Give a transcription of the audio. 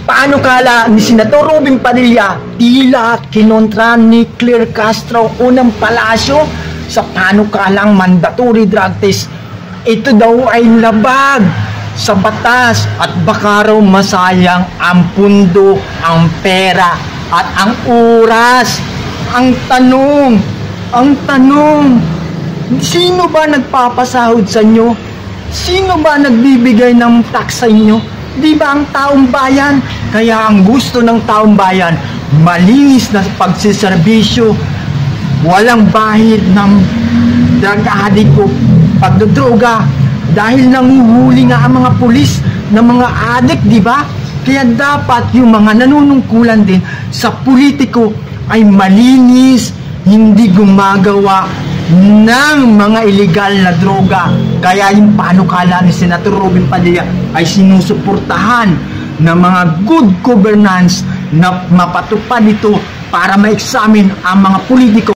Paano kala ni Senator Robin Padilla tila kinontra ni Claire Castro unang palasyo sa panukalang mandatory drug test? Ito daw ay labag sa batas at baka raw masayang ang pundo, ang pera at ang oras. Ang tanong, sino ba nagpapasahod sa inyo? Sino ba nagbibigay ng tax sa inyo? Di ba ang taong bayan? Kaya ang gusto ng taong bayan, malinis na pagsiservisyo, walang bahid ng drug addict o pagdodroga dahil nanguhuli nga ang mga pulis ng mga addict, di ba? Kaya dapat yung mga nanunungkulan din sa politiko ay malinis, hindi gumagawa ng mga illegal na droga. Kaya yung panukala ni Senator Robin Padilla ay sinusuportahan ng mga good governance na mapatupad ito para ma-examine ang mga politiko.